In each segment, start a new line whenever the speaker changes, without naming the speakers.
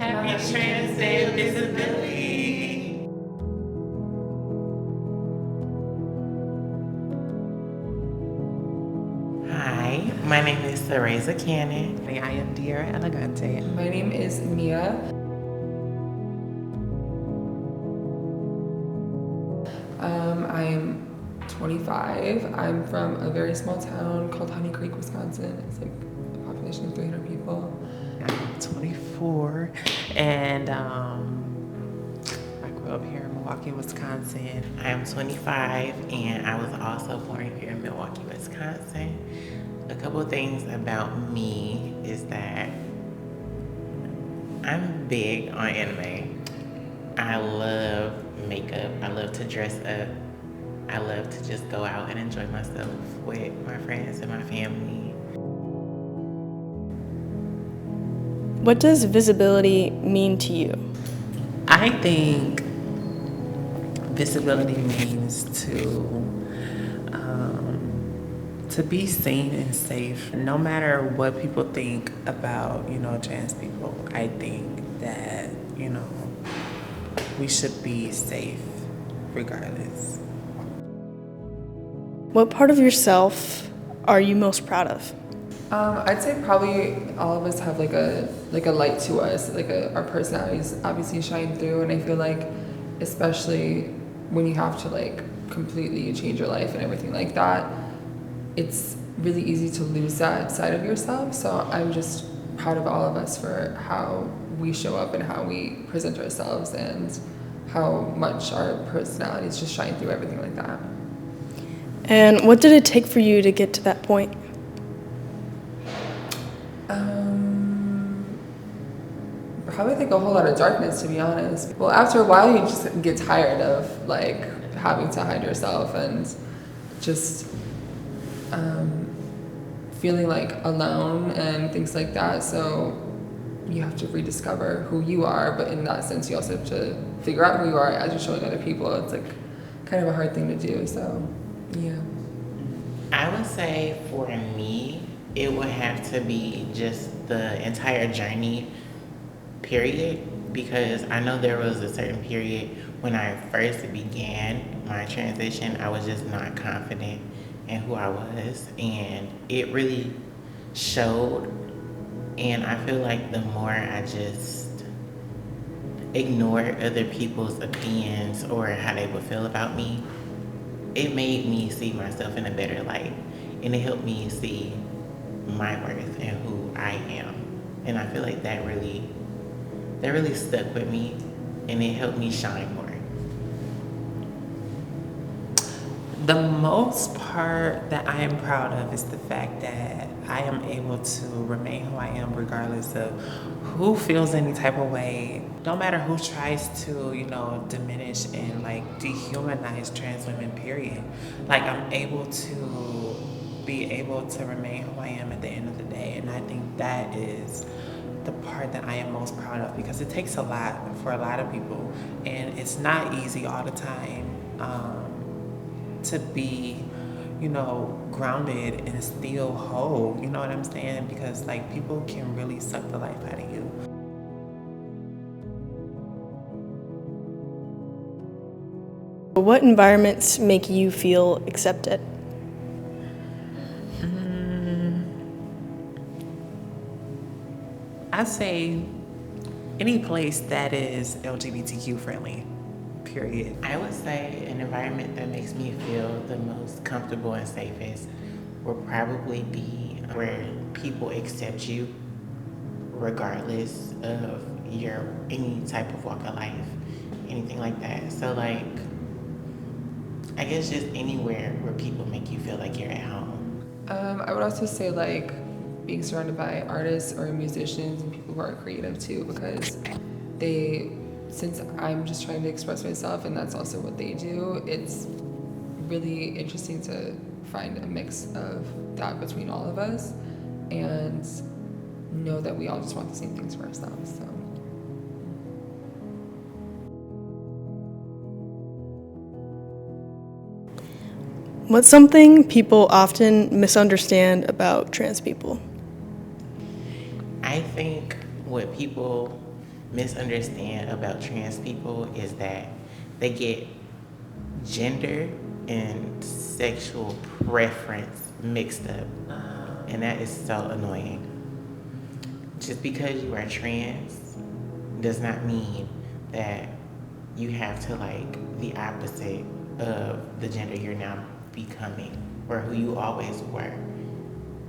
Happy Trans Day of Visibility. Hi, my name is Theresa Cannon.
I am Dear Elegante.
My name is Mia. I'm 25. I'm from a very small town called Honey Creek, Wisconsin. It's like a population of 300 people.
I'm 24, and I grew up here in Milwaukee, Wisconsin.
I'm 25, and I was also born here in Milwaukee, Wisconsin. A couple things about me is that I'm big on anime. I love makeup. I love to dress up. I love to just go out and enjoy myself with my friends and my family.
What does visibility mean to you?
I think visibility means to be seen and safe. No matter what people think about, trans people, I think that, we should be safe regardless.
What part of yourself are you most proud of?
I'd say probably all of us have like a light to us, our personalities obviously shine through, and I feel like especially when you have to like completely change your life and everything like that, it's really easy to lose that side of yourself. So I'm just proud of all of us for how we show up and how we present ourselves and how much our personalities just shine through everything like that.
And what did it take for you to get to that point?
Probably like a whole lot of darkness, to be honest. Well, after a while, you just get tired of like having to hide yourself and just feeling like alone and things like that. So you have to rediscover who you are, but in that sense, you also have to figure out who you are as you're showing other people. It's like kind of a hard thing to do. So yeah.
I would say for me, it would have to be just the entire journey, period, because I know there was a certain period when I first began my transition, I was just not confident in who I was, and it really showed. And I feel like the more I just ignored other people's opinions or how they would feel about me, it made me see myself in a better light, and it helped me see my worth and who I am. And I feel like that really stuck with me, and it helped me shine more.
The most part that I am proud of is the fact that I am able to remain who I am regardless of who feels any type of way. No matter who tries to, diminish and like dehumanize trans women, period. Like I'm able to be able to remain who I am at the end of the day. And I think that is the part that I am most proud of, because it takes a lot for a lot of people, and it's not easy all the time to be, grounded and still whole. You know what I'm saying? Because like people can really suck the life out of you.
What environments make you feel accepted?
I say any place that is LGBTQ friendly, period.
I would say an environment that makes me feel the most comfortable and safest will probably be where people accept you regardless of your any type of walk of life, anything like that. So like, I guess just anywhere where people make you feel like you're at home.
I would also say like being surrounded by artists or musicians and people who are creative too, because since I'm just trying to express myself and that's also what they do, it's really interesting to find a mix of that between all of us and know that we all just want the same things for ourselves. So.
What's something people often misunderstand about trans people?
I think what people misunderstand about trans people is that they get gender and sexual preference mixed up. And that is so annoying. Just because you are trans does not mean that you have to like the opposite of the gender you're now becoming or who you always were.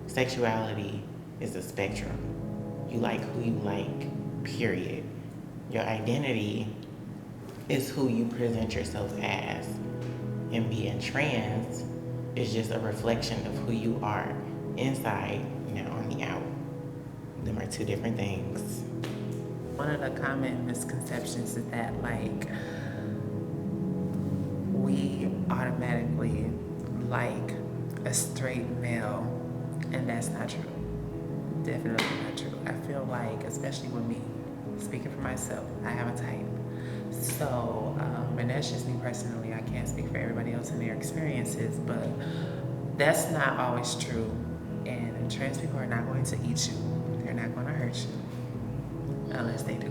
Sexuality is a spectrum. You like who you like, period. Your identity is who you present yourself as. And being trans is just a reflection of who you are inside, now on the out. Them are two different things.
One of the common misconceptions is that like we automatically like a straight male, and that's not true. Definitely not true. I feel like, especially with me, speaking for myself, I have a type. So, and that's just me personally. I can't speak for everybody else and their experiences, but that's not always true. And trans people are not going to eat you. They're not going to hurt you, unless they do.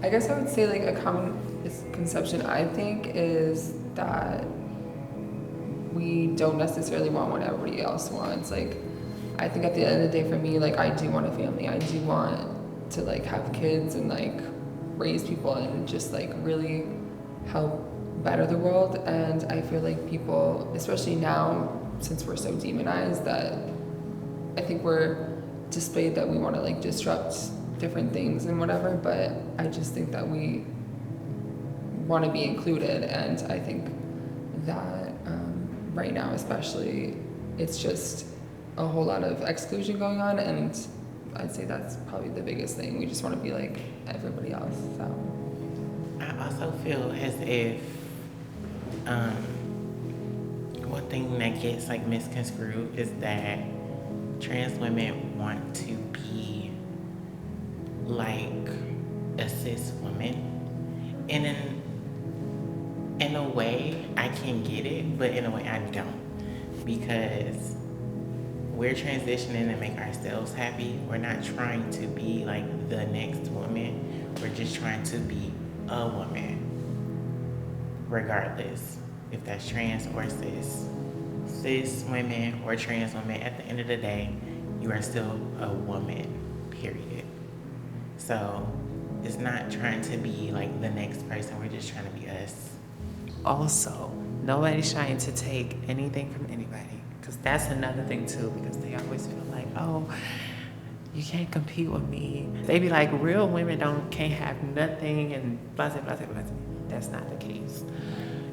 I guess I would say like a common misconception I think is that we don't necessarily want what everybody else wants. Like, I think at the end of the day for me, like I do want a family. I do want to like have kids and like raise people and just like really help better the world. And I feel like people, especially now, since we're so demonized, that I think we're displayed that we want to like disrupt different things and whatever, but I just think that we want to be included. And I think that right now especially, it's just a whole lot of exclusion going on, and I'd say that's probably the biggest thing. We just want to be like everybody else. So
I also feel as if one thing that gets like misconstrued is that trans women want to be like a cis woman. And in a way, I can get it, but in a way I don't. Because we're transitioning to make ourselves happy. We're not trying to be like the next woman. We're just trying to be a woman, regardless if that's trans or cis. Cis women or trans women, at the end of the day, you are still a woman, period. So it's not trying to be like the next person. We're just trying to be us.
Also, nobody's trying to take anything from anybody, because that's another thing too, because they always feel like, oh, you can't compete with me. They be like, real women can't have nothing and blah, blah, blah, blah. That's not the case.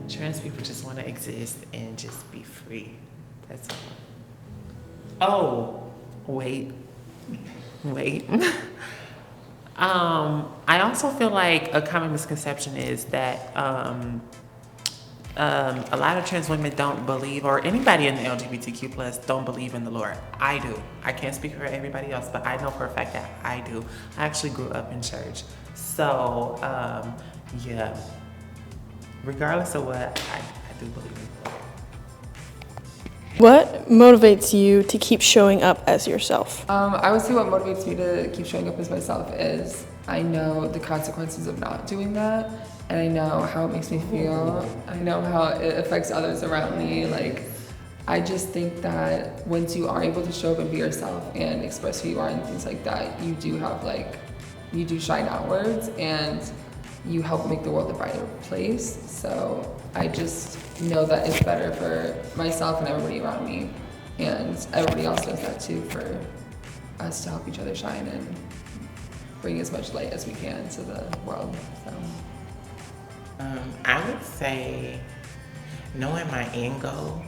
Trans people just want to exist and just be free. That's all. Oh, wait. I also feel like a common misconception is that a lot of trans women don't believe, or anybody in the LGBTQ plus don't believe in the Lord. I do. I can't speak for everybody else, but I know for a fact that I do. I actually grew up in church. So, yeah. Regardless of what, I do believe in the Lord.
What motivates you to keep showing up as yourself?
I would say what motivates me to keep showing up as myself is I know the consequences of not doing that, and I know how it makes me feel. I know how it affects others around me. Like, I just think that once you are able to show up and be yourself and express who you are and things like that, you do have like, you do shine outwards and you help make the world a brighter place. So I just know that it's better for myself and everybody around me, and everybody else does that too, for us to help each other shine and bring as much light as we can to the world. So
I would say, knowing my end goal,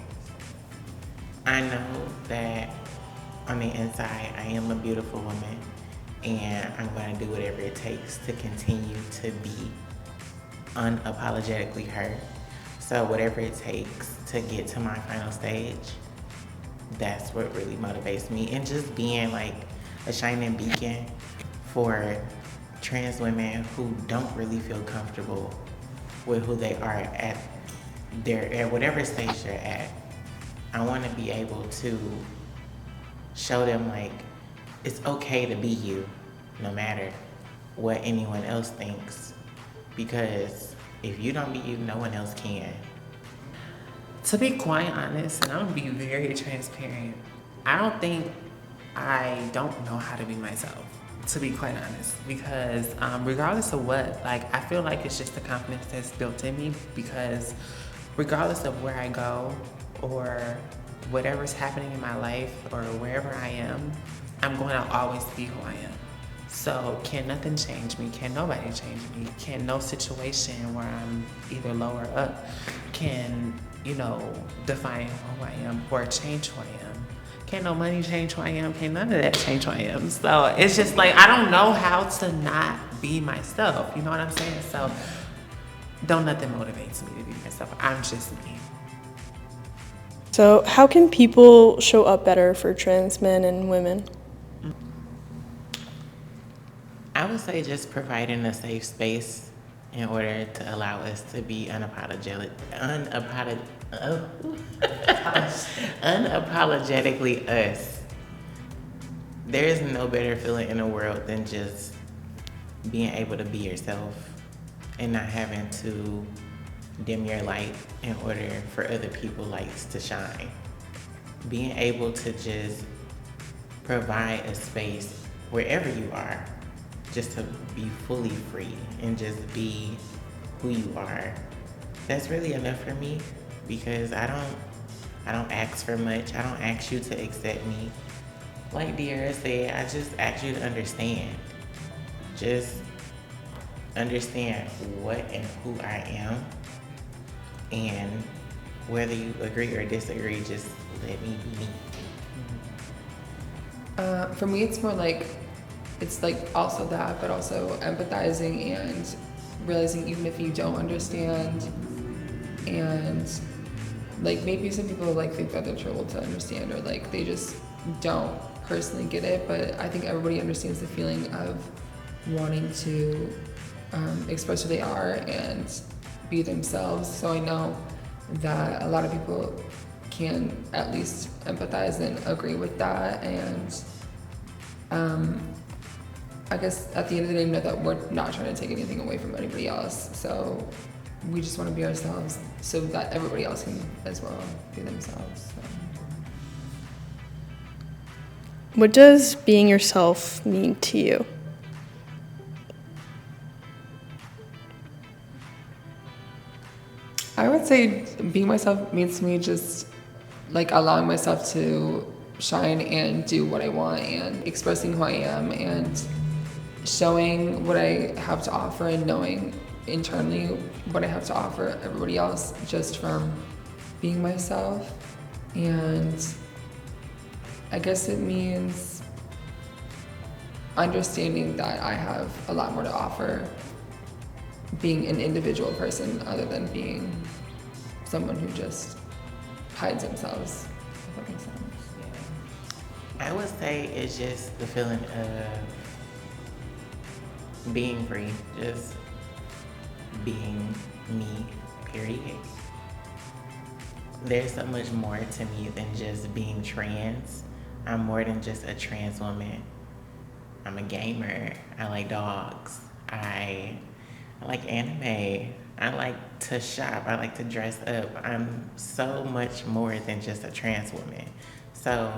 I know that on the inside I am a beautiful woman, and I'm going to do whatever it takes to continue to be unapologetically her. So whatever it takes to get to my final stage, that's what really motivates me. And just being like a shining beacon for trans women who don't really feel comfortable with who they are at whatever stage they're at. I want to be able to show them like it's okay to be you, no matter what anyone else thinks. Because if you don't be you, no one else can.
To be quite honest, and I'm gonna be very transparent, I don't think I don't know how to be myself, to be quite honest. Because regardless of what, like, I feel like it's just the confidence that's built in me. Because regardless of where I go or whatever's happening in my life or wherever I am, I'm going to always be who I am. So can nothing change me? Can nobody change me? Can no situation where I'm either low or up can, define who I am or change who I am? Can no money change who I am? Can none of that change who I am? So it's just like, I don't know how to not be myself. You know what I'm saying? So don't nothing motivates me to be myself. I'm just me.
So, how can people show up better for trans men and women?
I would say just providing a safe space in order to allow us to be unapologetically us. There is no better feeling in the world than just being able to be yourself and not having to dim your light in order for other people's lights to shine. Being able to just provide a space wherever you are, just to be fully free and just be who you are. That's really enough for me, because I don't ask for much. I don't ask you to accept me. Like De'Ara said, I just ask you to understand. Just understand what and who I am, and whether you agree or disagree, just let me be me.
For me, it's more like, it's like also that, but also empathizing and realizing even if you don't understand, and like maybe some people like think that they're troubled to understand, or like they just don't personally get it, but I think everybody understands the feeling of wanting to express who they are and be themselves. So I know that a lot of people can at least empathize and agree with that, and I guess at the end of the day, know that we're not trying to take anything away from anybody else. So we just want to be ourselves so that everybody else can as well be themselves. So.
What does being yourself mean to you?
I would say being myself means to me just like allowing myself to shine and do what I want and expressing who I am and showing what I have to offer and knowing internally what I have to offer everybody else just from being myself. And I guess it means understanding that I have a lot more to offer being an individual person other than being someone who just hides themselves, if that makes sense.
I would say it's just the feeling of being free, just being me, period. There's so much more to me than just being trans. I'm more than just a trans woman. I'm a gamer. I like dogs. I like anime. I like to shop. I like to dress up. I'm so much more than just a trans woman. So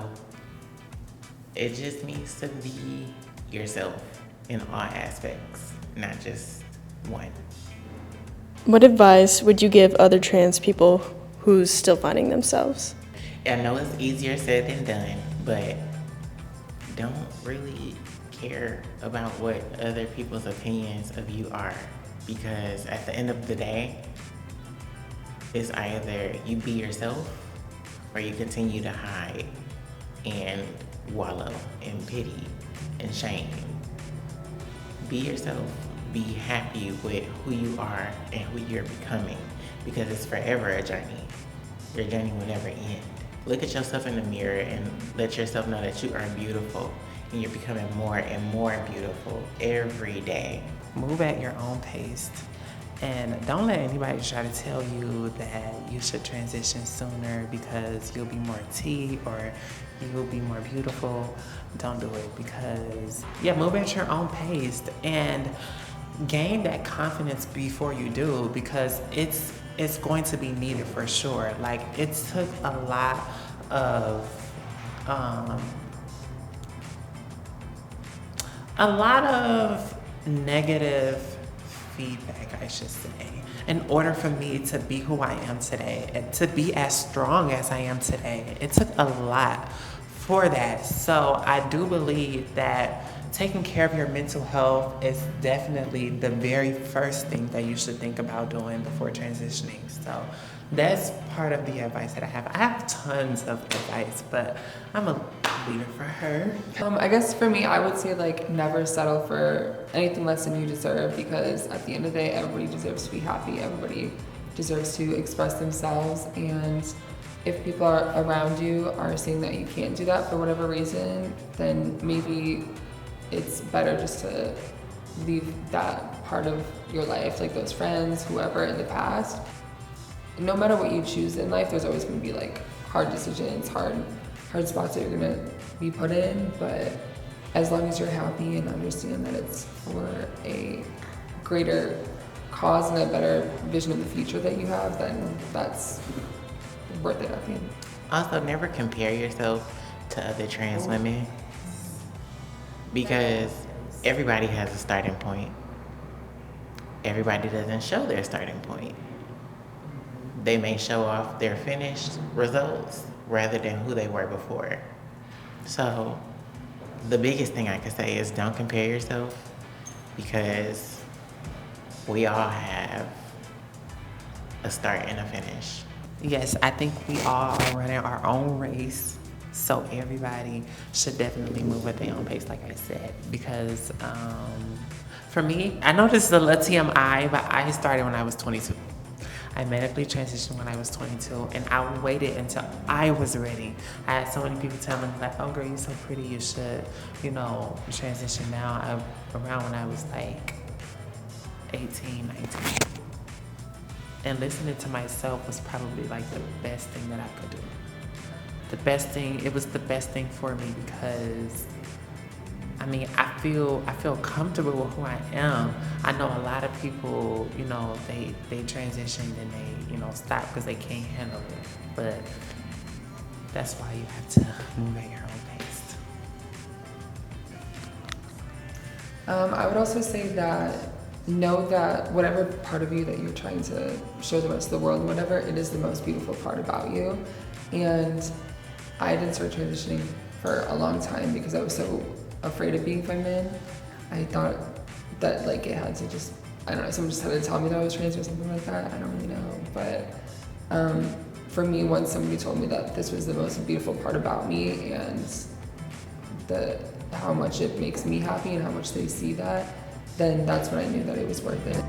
it just means to be yourself in all aspects, not just one.
What advice would you give other trans people who's still finding themselves?
I know it's easier said than done, but don't really care about what other people's opinions of you are, because at the end of the day, it's either you be yourself or you continue to hide and wallow in pity and shame. Be yourself. Be happy with who you are and who you're becoming, because it's forever a journey. Your journey will never end. Look at yourself in the mirror and let yourself know that you are beautiful, and you're becoming more and more beautiful every day.
Move at your own pace And don't let anybody try to tell you that you should transition sooner because you'll be more T or you will be more beautiful. Don't do it, because move at your own pace and gain that confidence before you do, because it's going to be needed for sure. Like, it took a lot of negative feedback, I should say, in order for me to be who I am today and to be as strong as I am today. It took a lot for that. So I do believe that taking care of your mental health is definitely the very first thing that you should think about doing before transitioning. So that's part of the advice that I have. I have tons of advice, but I'm a leader for her.
I guess for me, I would say like never settle for anything less than you deserve, because at the end of the day, everybody deserves to be happy. Everybody deserves to express themselves, and if people are around you are saying that you can't do that for whatever reason, then maybe it's better just to leave that part of your life, like those friends, whoever in the past. No matter what you choose in life, there's always going to be like hard decisions, hard spots that you're going to be put in, but as long as you're happy and understand that it's for a greater cause and a better vision of the future that you have, then that's worth it, I think.
Also, never compare yourself to other trans women, because everybody has a starting point. Everybody doesn't show their starting point. They may show off their finished results rather than who they were before. So the biggest thing I could say is don't compare yourself, because we all have a start and a finish.
Yes, I think we all are running our own race, so everybody should definitely move at their own pace, like I said, because for me, I know this is a little TMI, but I started when I was 22. I medically transitioned when I was 22, and I waited until I was ready. I had so many people tell me, like, oh girl, you're so pretty, you should, transition now. Around when I was like 18, 19. And listening to myself was probably like the best thing that I could do. It was the best thing for me, because I feel comfortable with who I am. I know a lot of people, they transitioned and they, stop because they can't handle it. But that's why you have to move at your own pace.
I would also say that know that whatever part of you that you're trying to show the rest of the world, whatever, it is the most beautiful part about you. And I didn't start transitioning for a long time because I was so afraid of being feminine. I thought that like it had to just, I don't know, someone just had to tell me that I was trans or something like that. I don't really know. But for me, once somebody told me that this was the most beautiful part about me and how much it makes me happy and how much they see that, then that's when I knew that it was worth it.